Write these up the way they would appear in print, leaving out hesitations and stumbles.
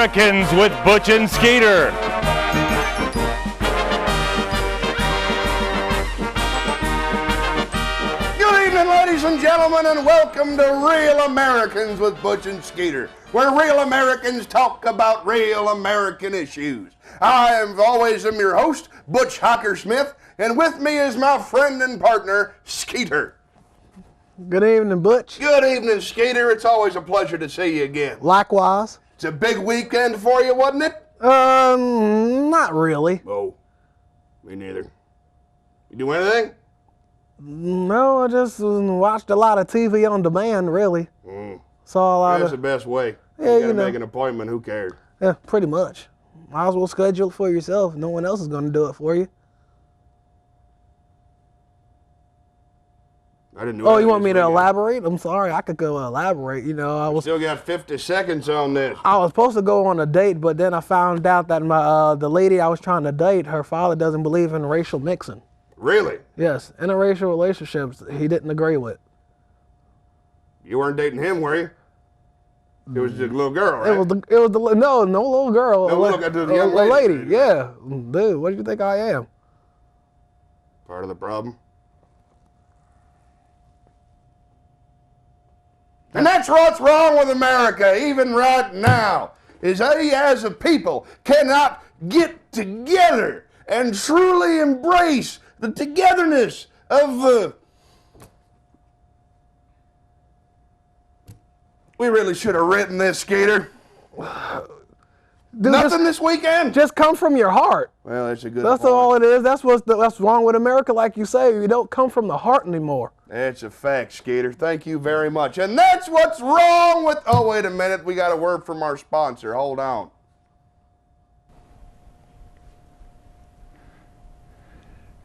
Americans with Butch and Skeeter. Good evening, ladies and gentlemen, and welcome to Real Americans with Butch and Skeeter, where real Americans talk about real American issues. I am always your host, Butch Hockersmith, and with me is my friend and partner, Skeeter. Good evening, Butch. Good evening, Skeeter. It's always a pleasure to see you again. Likewise. It's a big weekend for you, wasn't it? Not really. Oh, me neither. You do anything? No, I just watched a lot of TV on demand, really. Saw a lot That's of... the best way. Yeah, You gotta you know. make an appointment, who cares? Yeah, pretty much. Might as well schedule it for yourself. No one else is going to do it for you. I didn't know. Oh, you want me to elaborate? I'm sorry, I could go elaborate. You know, I was Still got 50 seconds on this. supposed to go on a date, but then I found out that the lady I was trying to date, her father doesn't believe in racial mixing. Really? Yes, interracial relationships, he didn't agree with. You weren't dating him, were you? It was just a little girl, right? It was no little girl. No, look, the young a lady. lady. Yeah, dude, what do you think I am? Part of the problem. And that's what's wrong with America, even right now, is we as a people cannot get together and truly embrace the togetherness of We really should have written this, Skeeter. Dude, Nothing this weekend? Just come from your heart. Well, that's a good That's point. all it is. That's what's wrong with America, like you say. You don't come from the heart anymore. That's a fact, Skeeter. Thank you very much. And that's what's wrong with... Oh, wait a minute. We got a word from our sponsor. Hold on.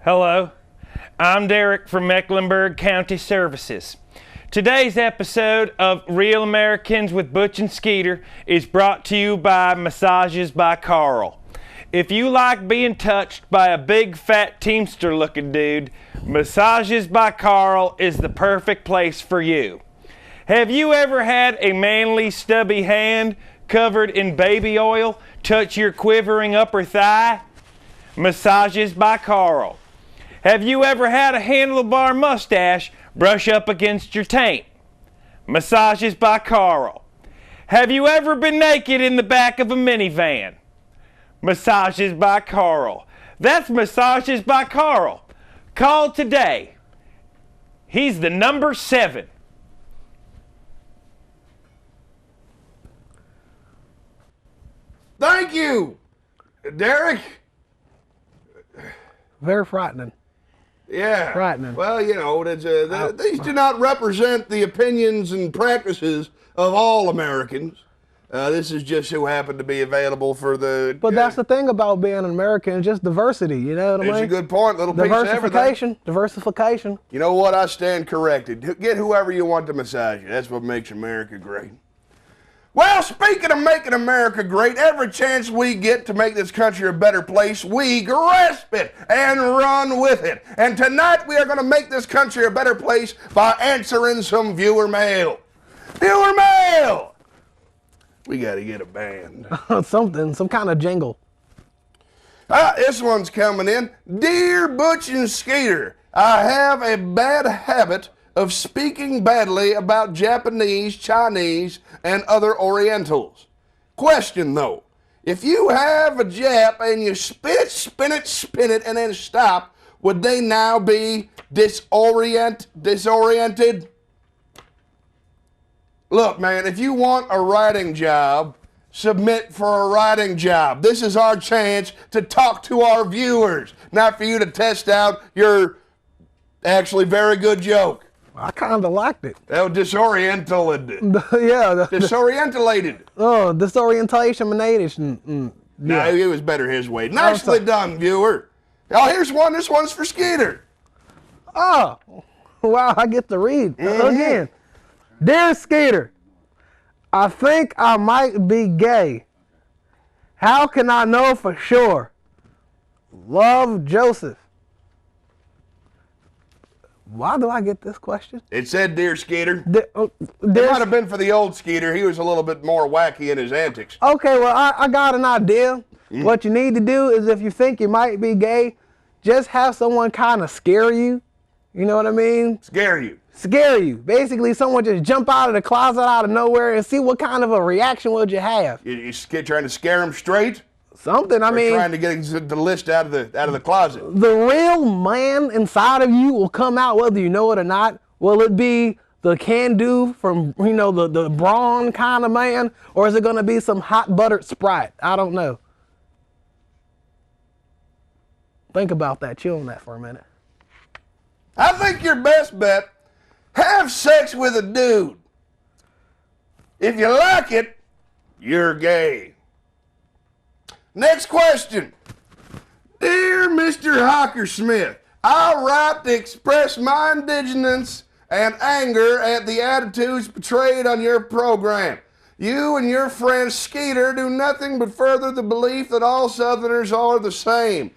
Hello, I'm Derek from Mecklenburg County Services. Today's episode of Real Americans with Butch and Skeeter is brought to you by Massages by Carl. If you like being touched by a big fat Teamster looking dude, Massages by Carl is the perfect place for you. Have you ever had a manly stubby hand covered in baby oil touch your quivering upper thigh? Massages by Carl. Have you ever had a handlebar mustache brush up against your taint? Massages by Carl. Have you ever been naked in the back of a minivan? Massages by Carl. That's Massages by Carl. Call today. He's the number 7. Thank you, Derek. Very frightening. Yeah. Frightening. Well, you know, these do not represent the opinions and practices of all Americans. This is just who happened to be available for the... But that's the thing about being an American, just diversity, you know what I mean? It's a good point, little piece of everything. Diversification. You know what? I stand corrected. Get whoever you want to massage you. That's what makes America great. Well, speaking of making America great, every chance we get to make this country a better place, we grasp it and run with it. And tonight we are going to make this country a better place by answering some viewer mail. Viewer mail! We got to get a band. Some kind of jingle. This one's coming in. Dear Butch and Skeeter, I have a bad habit of speaking badly about Japanese, Chinese, and other Orientals. Question though, if you have a Jap and you spin it, and then stop, would they now be disoriented? Look, man, if you want a writing job, submit for a writing job. This is our chance to talk to our viewers, not for you to test out your actually very good joke. I kind of liked it. That was disorientated. Yeah. Disorientated. Oh, disorientation. No, it was better his way. Nicely done, viewer. Oh, here's one. This one's for Skeeter. Oh, wow, I get to read again. Dear Skeeter, I think I might be gay. How can I know for sure? Love, Joseph. Why do I get this question? It said Dear Skeeter. It It might have been for the old Skeeter. He was a little bit more wacky in his antics. Okay, well, I got an idea. What you need to do is if you think you might be gay, just have someone kind of scare you. You know what I mean? Scare you. Scare you. Basically, someone just jump out of the closet out of nowhere and see what kind of a reaction would you have. You trying to scare him straight? Something, I Or mean, trying to get the list out of the closet? the real man inside of you will come out whether you know it or not. Will it be the can-do from, you know, the brawn kind of man, or is it going to be some hot buttered Sprite? I don't know. Think about that. Chew on that for a minute. I think your best bet, have sex with a dude. If you like it, you're gay. Next question. Dear Mr. Hawker Smith, I write to express my indignance and anger at the attitudes portrayed on your program. You and your friend Skeeter do nothing but further the belief that all Southerners are the same.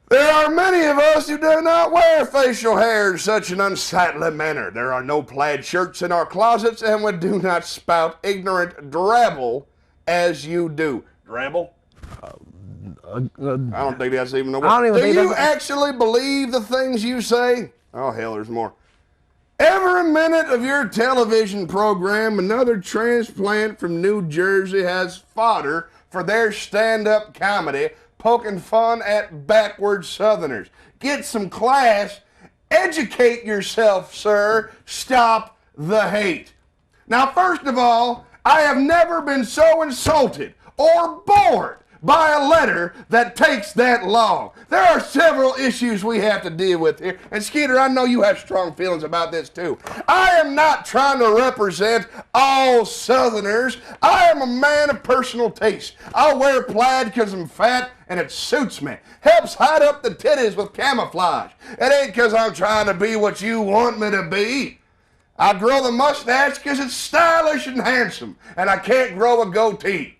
There are many of us who do not wear facial hair in such an unsightly manner. There are no plaid shirts in our closets, and we do not spout ignorant drabble as you do. Drabble? I don't think that's even a word. Do you actually believe the things you say? Oh, hell, there's more. Every minute of your television program, another transplant from New Jersey has fodder for their stand-up comedy, poking fun at backward Southerners. Get some class. Educate yourself, sir. Stop the hate. Now, first of all, I have never been so insulted or bored by a letter that takes that long. There are several issues we have to deal with here. And Skeeter, I know you have strong feelings about this too. I am not trying to represent all Southerners. I am a man of personal taste. I'll wear plaid because I'm fat and it suits me. Helps hide up the titties with camouflage. It ain't because I'm trying to be what you want me to be. I grow the mustache because it's stylish and handsome, and I can't grow a goatee.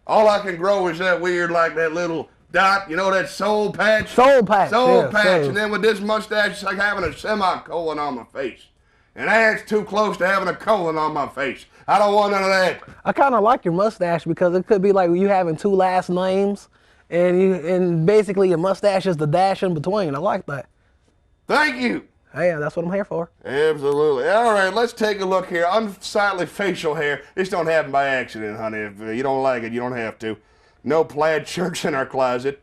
All I can grow is that weird, like that little dot, you know, that soul patch? Soul patch. Soul patch. And then with this mustache, it's like having a semicolon on my face. And that's too close to having a colon on my face. I don't want none of that. I kind of like your mustache because it could be like you having two last names, and basically your mustache is the dash in between. I like that. Thank you. Hey, that's what I'm here for. Absolutely. All right, let's take a look here. Unsightly facial hair. This don't happen by accident, honey. If you don't like it, you don't have to. No plaid shirts in our closet.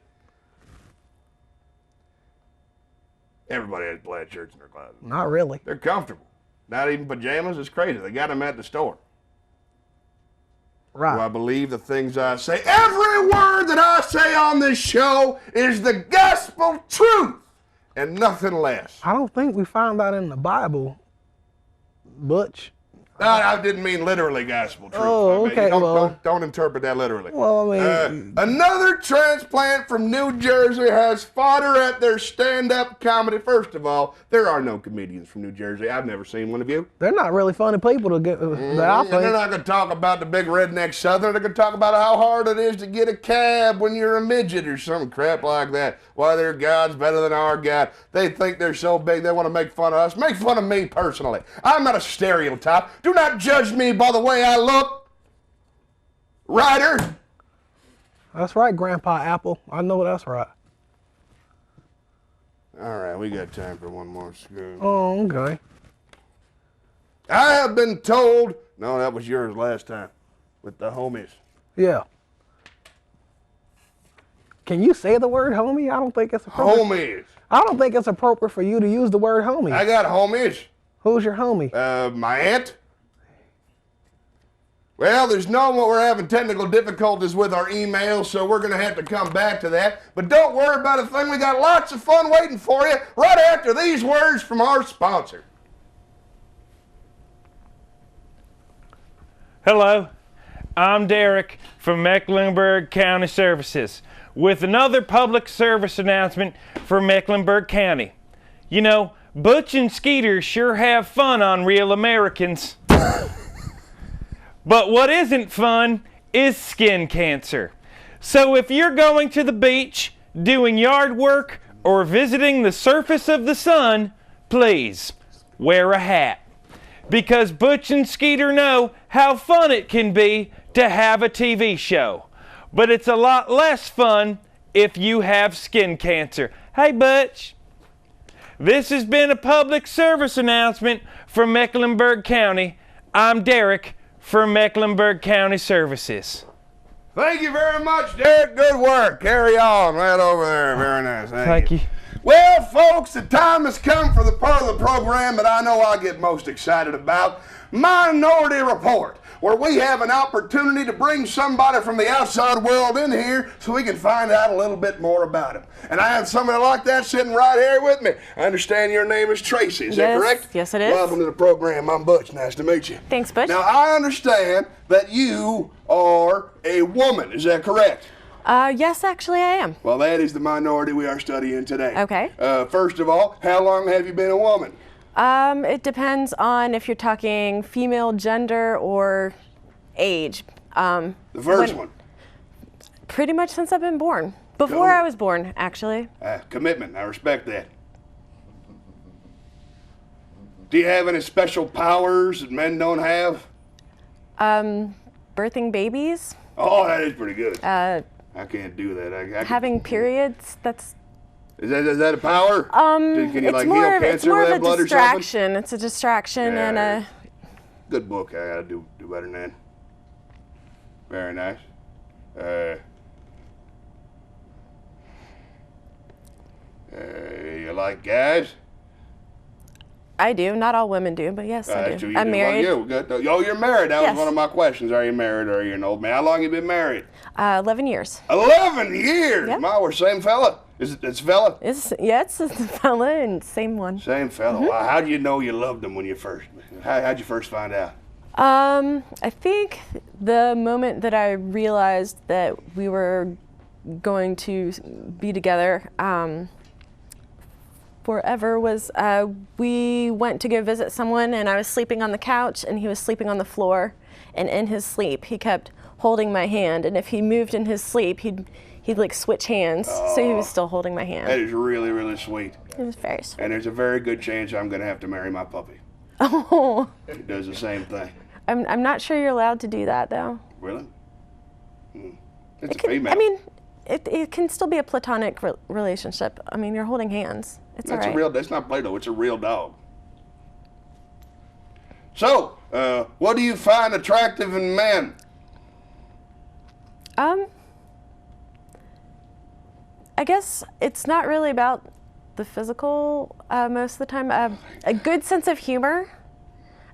Everybody has plaid shirts in their closet. Not really. They're comfortable. Not even pajamas. It's crazy. They got them at the store. Right. Do I believe the things I say? Every word that I say on this show is the gospel truth. And nothing less. I don't think we found that in the Bible, Butch. I didn't mean literally gospel truth. Oh, okay. Don't interpret that literally. Well, I mean, another transplant from New Jersey has fodder at their stand-up comedy. First of all, there are no comedians from New Jersey. I've never seen one of you. They're not really funny people to get. That I think. And they're not going to talk about the big redneck Southern. They're going to talk about how hard it is to get a cab when you're a midget or some crap like that. Why their God's better than our God. They think they're so big they want to make fun of us. Make fun of me personally. I'm not a stereotype. Do not judge me by the way I look. Ryder. That's right, Grandpa Apple. I know that's right. All right, we got time for one more scoop. Oh, okay. I have been told. No, that was yours last time with the homies. Yeah. Can you say the word homie? I don't think it's appropriate. Homies. I don't think it's appropriate for you to use the word homie. I got homies. Who's your homie? My aunt. Well, there's we're having technical difficulties with our email, so we're going to have to come back to that. But don't worry about a thing. We got lots of fun waiting for you right after these words from our sponsor. Hello, I'm Derek from Mecklenburg County Services with another public service announcement for Mecklenburg County. You know, Butch and Skeeter sure have fun on Real Americans. But what isn't fun is skin cancer. So if you're going to the beach, doing yard work, or visiting the surface of the sun, please wear a hat. Because Butch and Skeeter know how fun it can be to have a TV show. But it's a lot less fun if you have skin cancer. Hey, Butch. This has been a public service announcement from Mecklenburg County. I'm Derek for Mecklenburg County Services. Thank you very much, Derek. Good work. Carry on right over there. Very nice. Thank you. Well, folks, the time has come for the part of the program that I know I get most excited about, Minority Report, where we have an opportunity to bring somebody from the outside world in here so we can find out a little bit more about him. And I have somebody like that sitting right here with me. I understand your name is Tracy, is that correct? Yes, it is. Welcome to the program. I'm Butch. Nice to meet you. Thanks, Butch. Now, I understand that you are a woman, is that correct? Yes, actually I am. Well, that is the minority we are studying today. Okay. First of all, how long have you been a woman? It depends on if you're talking female gender or age. The first one. Pretty much since I've been born. Before I was born, actually. Commitment. I respect that. Do you have any special powers that men don't have? Birthing babies. Oh, that is pretty good. I can't do that. Having periods. That's. Is that a power? Can you it's like more heal of, cancer it's more with of that a blood or something? distraction. It's a distraction and a. Good book. I gotta do better than that. Very nice. You like guys? I do. Not all women do, but yes, I do. I'm do. married. Well, oh, you're married. That Yes. was one of my questions. Are you married or are you an old man? How long have you been married? 11 years. 11 years? Yep. My, we're same fella. It's a fella? It's a fella and same one. Same fella. Mm-hmm. Well, how do you know you loved him when you first? How'd you first find out? I think the moment that I realized that we were going to be together forever was we went to go visit someone and I was sleeping on the couch and he was sleeping on the floor, and in his sleep he kept holding my hand, and if he moved in his sleep he'd like switch hands, so he was still holding my hand. That is really, really sweet. It was very sweet. And there's a very good chance I'm gonna have to marry my puppy. Oh. He does the same thing. I'm not sure you're allowed to do that though. Really? It's a female. I mean, it can still be a platonic relationship. I mean, you're holding hands. It's all right. That's not Play-Doh. It's a real dog. So, what do you find attractive in men? I guess it's not really about the physical most of the time. A good sense of humor,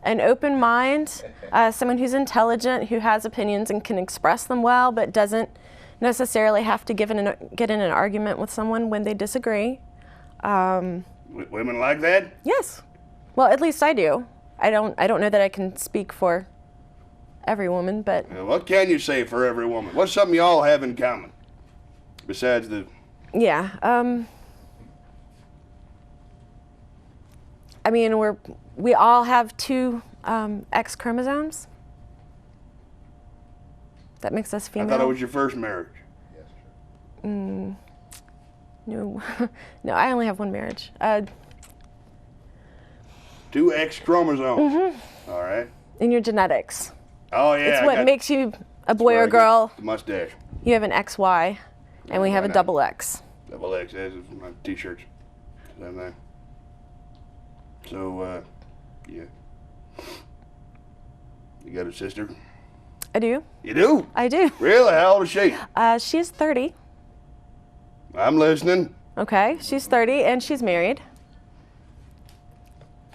an open mind, someone who's intelligent, who has opinions and can express them well, but doesn't necessarily have to get in an argument with someone when they disagree. Women like that? Yes. Well, at least I do. I don't know that I can speak for every woman, but What can you say for every woman? What's something you all have in common? Besides the... yeah. I mean, we all have two X chromosomes. That makes us female. I thought it was your first marriage. No, no, I only have one marriage. 2 X chromosomes. Mm-hmm. All right. In your genetics. Oh yeah. It's what makes you a boy or girl. The mustache. You have an XY, and we have a double X. Double X. That's my T-shirts. Same thing. So, yeah. You got a sister? I do. You do? I do. Really? How old is she? She's 30. I'm listening. Okay, she's 30 and she's married.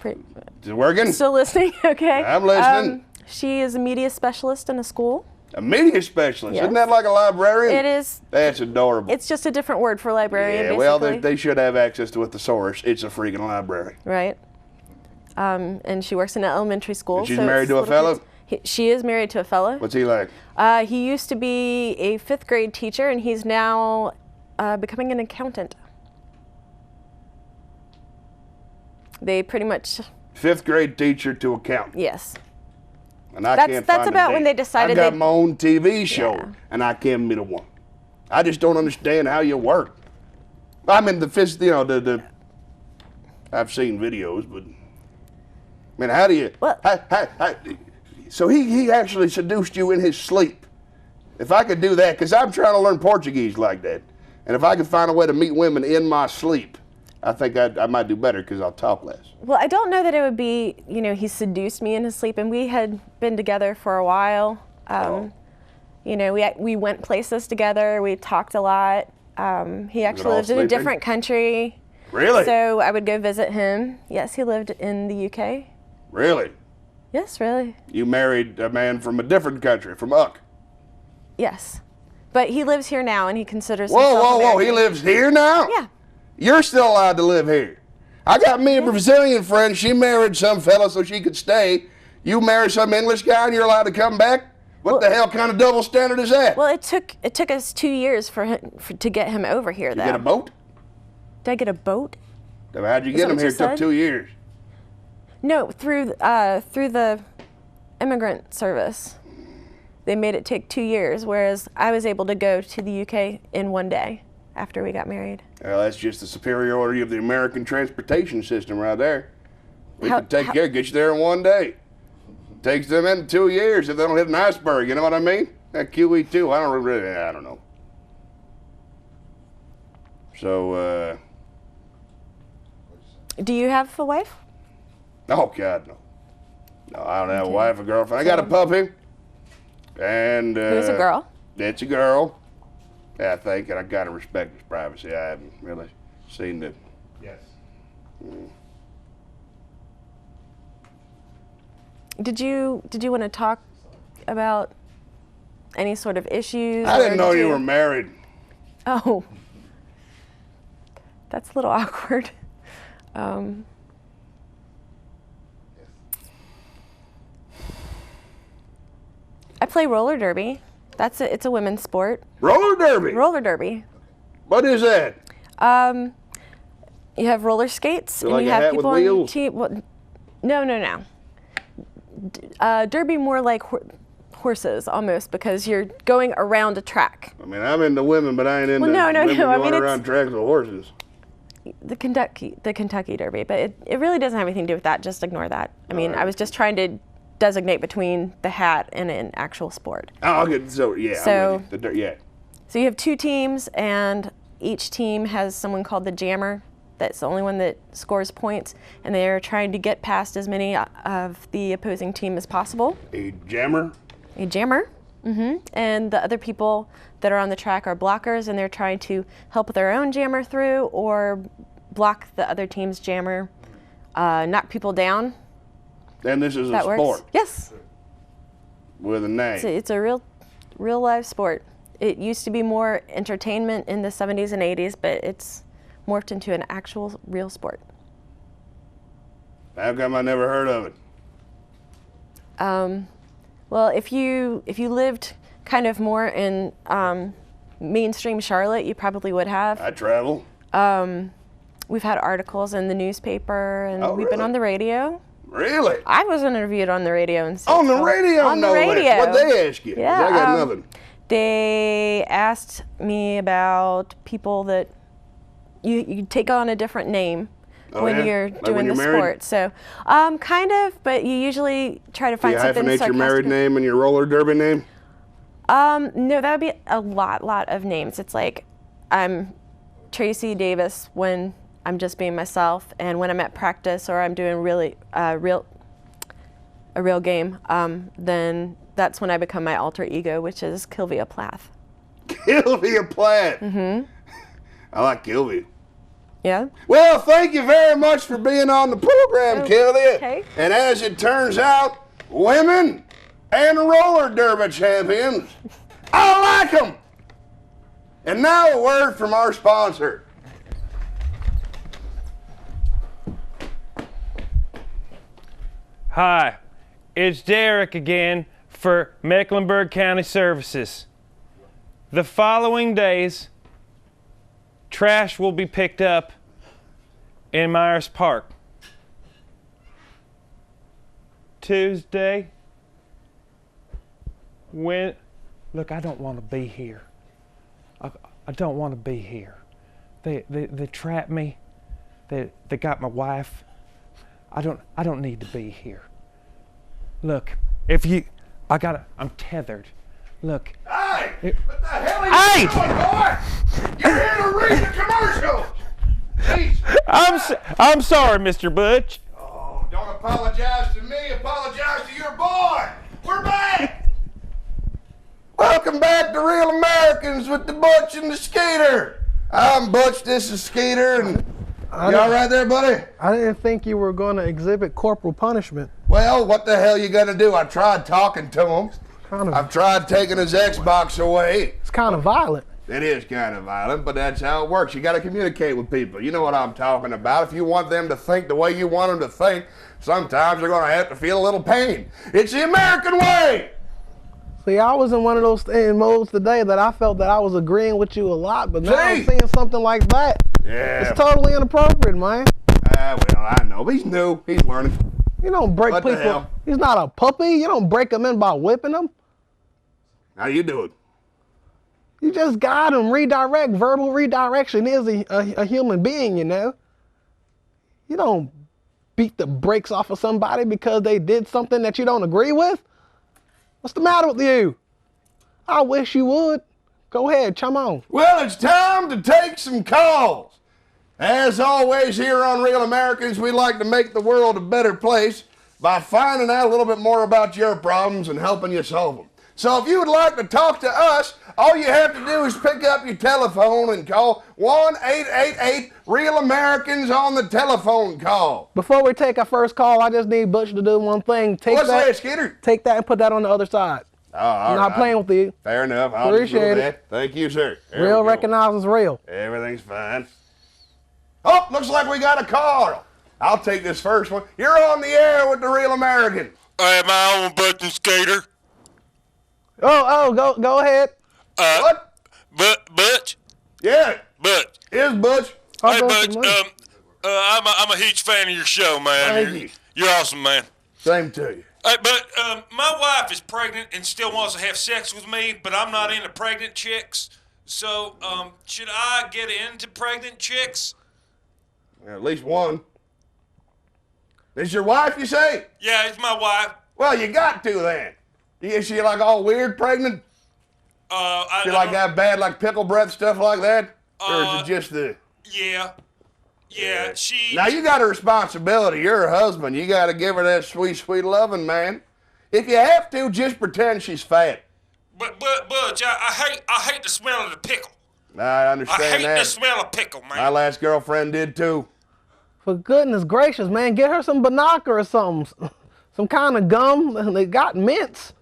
Is it working? Still listening? Okay. I'm listening. She is a media specialist in a school. A media specialist? Yes. Isn't that like a librarian? It is. That's adorable. It's just a different word for librarian, yeah, basically. well, they should have access to a thesaurus. It's a freaking library. Right. And she works in an elementary school. And she's so married it's to a little fella? kids. She is married to a fella. What's he like? He used to be a 5th grade teacher, and he's now becoming an accountant. They pretty much... 5th grade teacher to accountant. Yes. And I That's- can't that's find a about when date. they decided I got they- my own TV show, Yeah. and I can't be the one. I just don't understand how you work. I mean, the I've seen videos, but I mean, how do you? Well- So he actually seduced you in his sleep. If I could do that, because I'm trying to learn Portuguese like that, and if I could find a way to meet women in my sleep, I think I might do better because I'll talk less. Well, I don't know that it would be, you know, he seduced me in his sleep, and we had been together for a while. You know, we went places together. We talked a lot. He actually all lived in a sleeping? different country. Really? So I would go visit him. Yes, he lived in the UK. Really? Yes, really. You married a man from a different country, from Uck. Yes. But he lives here now, and he considers Whoa, himself whoa, whoa! He American. lives here now? Yeah. You're still allowed to live here. I got me a Brazilian friend. She married some fella so she could stay. You marry some English guy and you're allowed to come back? What the hell kind of double standard is that? Well, it took us 2 years to get him over here, though. Get a boat? Did I get a boat? How'd you Is get that him what here? you It took said? 2 years. No, through the immigrant service. They made it take 2 years, whereas I was able to go to the UK in 1 day after we got married. Well, that's just the superiority of the American transportation system right there. We How- can take how- care, get you there in 1 day. Takes them in 2 years if they don't hit an iceberg, you know what I mean? That QE2, I don't know. So, Do you have a wife? oh God, no. No, I don't have a wife or girlfriend. I got a puppy. And Who's a girl? It's a girl. I think, and I gotta respect his privacy. I haven't really seen the. Yes. Did you want to talk about any sort of issues? I didn't or know did you were married. Oh, that's a little awkward. I play roller derby. It's a women's sport. Roller derby. Roller derby. What is that? You have roller skates, So and like you a have hat with people on your wheels? team. Well, no. Derby more like horses almost, because you're going around a track. I mean, I'm into women, but I ain't into no, women I going mean, around tracks with horses. The Kentucky Derby, but it really doesn't have anything to do with that. Just ignore that. I mean, I was just trying to designate between the hat and an actual sport. Oh, okay. So yeah. So- I'm with you. Yeah. So you have 2 teams, and each team has someone called the jammer. That's the only one that scores points, and they are trying to get past as many of the opposing team as possible. A jammer. A jammer. And the other people that are on the track are blockers, and they're trying to help their own jammer through or block the other team's jammer, knock people down. And this is a That sport works. Yes, with a name. it's a real live sport. It used to be more entertainment in the 70s and 80s, but it's morphed into an actual real sport. How come I never heard of it? Well, if you lived kind of more in mainstream Charlotte, you probably would have. I travel. We've had articles in the newspaper, and Oh, we've been really? on the radio. Really? I was interviewed on the radio. On the radio? On the no less. radio. What'd they ask you? 'Cause Yeah, I got nothing. They asked me about people that you take on a different name Oh, when yeah? you're Like doing when the you're married? sport. So, kind of, but you usually try to Do find you something hyphenate your married sarcastic. name and your roller derby name? No, that would be a lot of names. It's like I'm Tracy Davis when I'm just being myself, and when I'm at practice or I'm doing really a real game, then that's when I become my alter ego, which is Kilvia Plath. Kilvia Platt. I like Kilvia. Yeah. Well, thank you very much for being on the program, Kilvia. okay. And as it turns out, women and roller derby champions, I like them. And now a word from our sponsor. Hi, it's Derek again for Mecklenburg County Services. The following days, trash will be picked up in Myers Park. Tuesday, look, I don't want to be here. I don't want to be here. They trap me. They got my wife. I don't need to be here. Look, I'm tethered. Look. Hey! What the hell are you doing, boy? You're here to read the commercials! Jeez. I'm sorry, Mr. Butch. Oh, don't apologize to me. Apologize to your boy. We're back. Welcome back to Real Americans with the Butch and the Skeeter. I'm Butch. This is Skeeter. And you all right there, buddy? I didn't think you were going to exhibit corporal punishment. Well, what the hell you gonna do? I tried talking to him. I've tried taking his Xbox away. It's kind of violent. It is kind of violent, but that's how it works. You got to communicate with people. You know what I'm talking about. If you want them to think the way you want them to think, sometimes they're going to have to feel a little pain. It's the American way. See, I was in one of those modes today that I felt that I was agreeing with you a lot, but now I'm See? seeing something like that. Yeah. It's totally inappropriate, man. Well, I know. He's new. He's learning. You don't break What the people. hell? He's not a puppy. You don't break them in by whipping them. How you doing? You just got him. Redirect. Verbal redirection is a human being, you know. You don't beat the brakes off of somebody because they did something that you don't agree with. What's the matter with you? I wish you would. Go ahead, chum on. Well, it's time to take some calls. As always, here on Real Americans, we like to make the world a better place by finding out a little bit more about your problems and helping you solve them. So if you would like to talk to us, all you have to do is pick up your telephone and call 1-888-REAL-AMERICANS on the telephone call. Before we take our first call, I just need Butch to do one thing. What's that, Skeeter? Take that and put that on the other side. Oh, all I'm right. not playing with you. Fair enough. I'll Appreciate just do it. that. Thank you, sir. There Real we go. recognizes real. Everything's fine. Oh, looks like we got a call. I'll take this first one. You're on the air with the Real American. I am my own Butch and Skeeter. Go ahead. What? Butch? Yeah, Butch. it's Butch. Hey, go Butch. some money. I'm a huge fan of your show, man. Thank you. You're awesome, man. Same to you. Hey, but my wife is pregnant and still wants to have sex with me, but I'm not into pregnant chicks. So, should I get into pregnant chicks? At least one. Is your wife, you say? Yeah, it's my wife. Well, you got to then. Is she like all weird pregnant? She like that bad, like pickle breath, stuff like that? Or is it just the... Yeah, she... Now, you got a responsibility. You're her husband. You got to give her that sweet, sweet loving, man. If you have to, just pretend she's fat. But Butch, I hate the smell of the pickle. I understand I hate that. the smell of pickle, man. My last girlfriend did too. For goodness gracious, man, get her some Banaca or something. Some kind of gum. They got mints.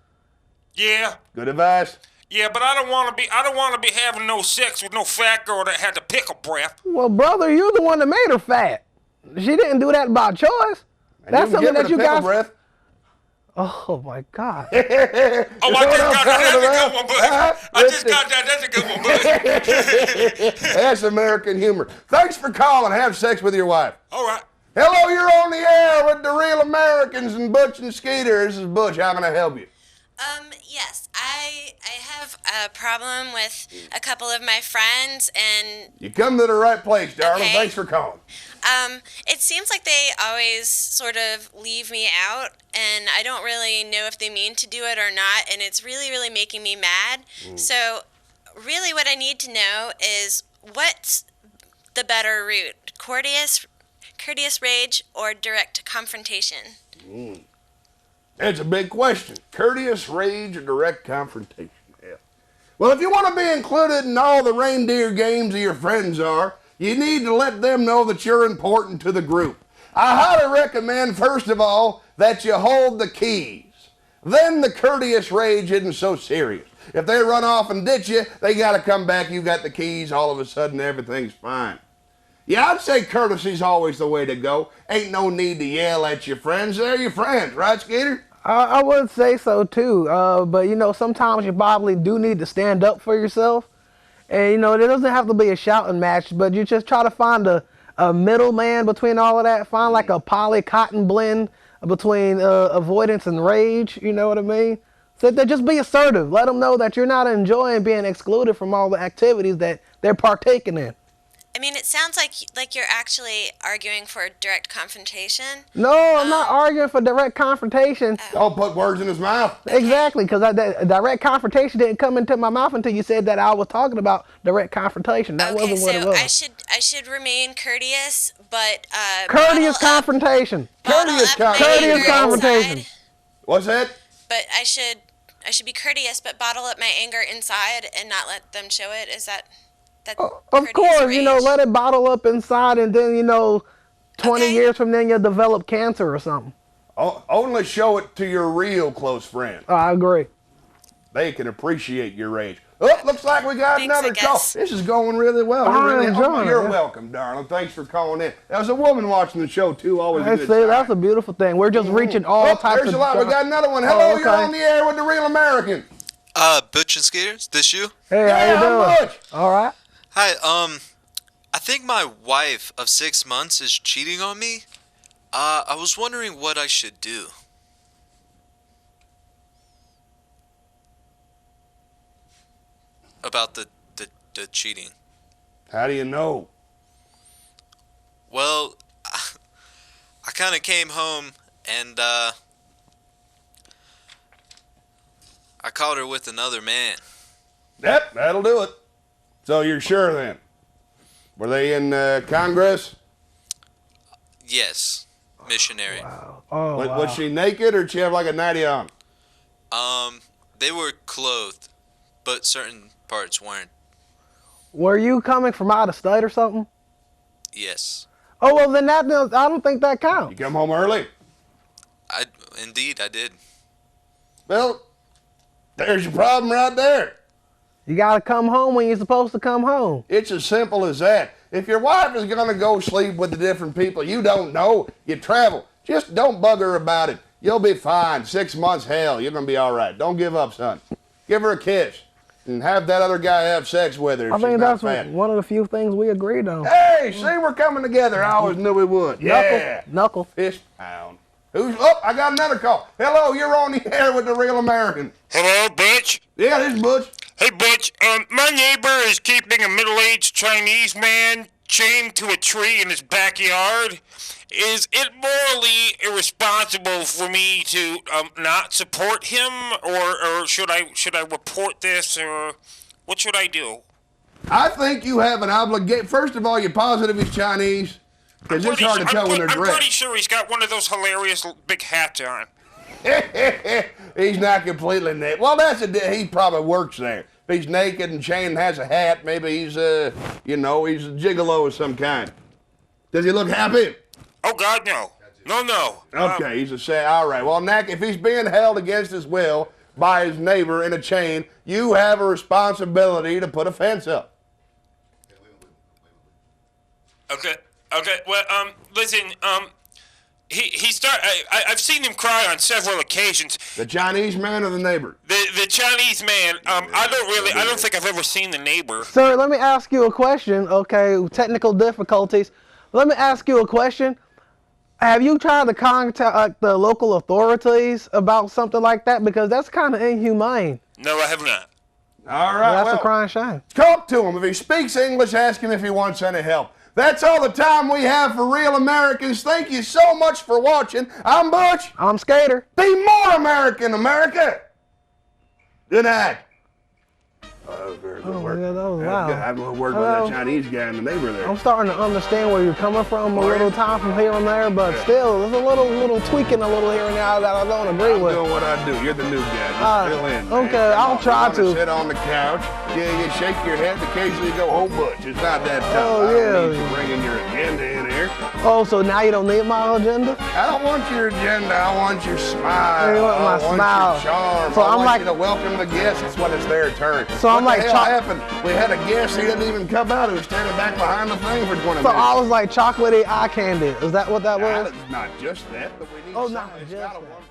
Yeah. Good advice. Yeah, but I don't want to be having no sex with no fat girl that had the pickle breath. Well, brother, you're the one that made her fat. She didn't do that by choice. And That's you can something give her that the you pickle guys. breath. Oh my God. Oh, I just got that. That's a good one, Butch. I just got that. That's a good one, Butch. That's American humor. Thanks for calling. Have sex with your wife. All right. Hello, you're on the air with the Real Americans and Butch and Skeeter. This is Butch. How can I help you? Yes, I have a problem with a couple of my friends, and You come to the right place, darling. Okay. Thanks for calling. it seems like they always sort of leave me out, and I don't really know if they mean to do it or not, and it's really, really making me mad. So, really what I need to know is what's the better route, courteous rage or direct confrontation? That's a big question. Courteous rage or direct confrontation? Yeah. Well, if you want to be included in all the reindeer games of your friends are, you need to let them know that you're important to the group. I highly recommend, first of all, that you hold the keys. Then the courteous rage isn't so serious. If they run off and ditch you, they got to come back. You got the keys. All of a sudden, everything's fine. Yeah, I'd say courtesy's always the way to go. Ain't no need to yell at your friends. They're your friends, right, Skeeter? I would say so too, but you know, sometimes you probably do need to stand up for yourself. And you know, there doesn't have to be a shouting match, but you just try to find a middleman between all of that. Find like a poly-cotton blend between avoidance and rage, you know what I mean? So just be assertive. Let them know that you're not enjoying being excluded from all the activities that they're partaking in. I mean, it sounds like you're actually arguing for direct confrontation. No, I'm not arguing for direct confrontation. Don't put words in his mouth. Exactly, because direct confrontation didn't come into my mouth until you said that I was talking about direct confrontation. That Okay, wasn't what it so was. I should remain courteous, but Courteous bottle up- confrontation. bottle Courteous up my confrontation. Courteous anger confrontation. inside. What's that? But I should be courteous, but bottle up my anger inside and not let them show it. Is that Of courteous course, you know, rage? let it bottle up inside, and then, you know, 20 Okay. years from then you'll develop cancer or something. Only show it to your real close friend. I agree. They can appreciate your rage. Oh, looks like we got Thanks, I another call. guess. This is going really well. I'm You're enjoying it, you're yeah. welcome, darling. Thanks for calling in. There's a woman watching the show too. Always a That's, good time. that's a beautiful thing. We're just reaching all types There's of... a lot. We got another one. Oh, Hello, you're okay. on the air with the Real American. Butch and Skeeter, is this you? Hey, Yeah, how you I'm doing? Butch. All right. Hi, I think my wife of 6 months is cheating on me. I was wondering what I should do. About the cheating. How do you know? Well, I kind of came home and, I caught her with another man. Yep, that'll do it. So you're sure then? Were they in Congress? Yes, missionary. Oh, wow. Was she naked or did she have like a nightie on? They were clothed, but certain parts weren't. Were you coming from out of state or something? Yes. Oh, well, then I don't think that You counts. come home early? Indeed, I did. Well, there's your problem right there. You got to come home when you're supposed to come home. It's as simple as that. If your wife is going to go sleep with the different people you don't know, you travel. Just don't bug her about it. You'll be fine. 6 months, hell, you're going to be all right. Don't give up, son. Give her a kiss and have that other guy have sex with her. if I she's think not that's fat. one of the few things we agreed on. Hey, see, we're coming together. I always knew we would. Yeah. Knuckle. Fist pound. Oh, I got another call. Hello, you're on the air with the Real American. Hello, Butch. Yeah, this is Butch. Hey, Butch. My neighbor is keeping a middle-aged Chinese man chained to a tree in his backyard. Is it morally irresponsible for me to not support him, or should I report this, or what should I do? I think you have an obligation. First of all, you're positive he's Chinese? Because it's hard to tell when they're I'm pretty dressed. sure he's got one of those hilarious big hats on. He's not completely naked. Well, he probably works there. If he's naked and chained and has a hat, maybe he's he's a gigolo of some kind. Does he look happy? Oh, God, no. No. Okay, all right. Well, if he's being held against his will by his neighbor in a chain, you have a responsibility to put a fence up. Okay. Well, listen, I've seen him cry on several occasions. The Chinese man or the neighbor? The Chinese man, I don't think I've ever seen the neighbor. Sir, let me ask you a question. Okay, technical difficulties. Let me ask you a question. Have you tried to contact the local authorities about something like that? Because that's kind of inhumane. No, I have not. All right, That's a crying shame. talk to him. If he speaks English, ask him if he wants any help. That's all the time we have for Real Americans. Thank you so much for watching. I'm Butch. I'm Skeeter. Be more American, America. Good night. Oh, that was very good work. yeah, that was That loud. good. I'm a little worried about that Chinese guy in the neighbor there. I'm starting to understand where you're coming from a little time from here and there, but still, there's a little tweaking a little here and there that I don't agree I'm with. doing what I do. You're the new guy. Just fill in. Man. Okay, I'll try You to. sit on the couch. Yeah, you shake your head. Occasionally you go, oh, Butch. It's not that tough. Oh, I don't yeah. need you bringing your agenda in here. Oh, so now you don't need my agenda? I don't want your agenda. I want your smile. You want my I want smile. your charm. So I I'm want like- you to welcome the guests when it's their turn. So I'm what like the hell happened? We had a guest. He didn't even come out. He was standing back behind the thing for 20 minutes. So I was like chocolatey eye candy. Is that what that Nah, was? it's not just that, but we need Oh, some. not It's just got a that. one-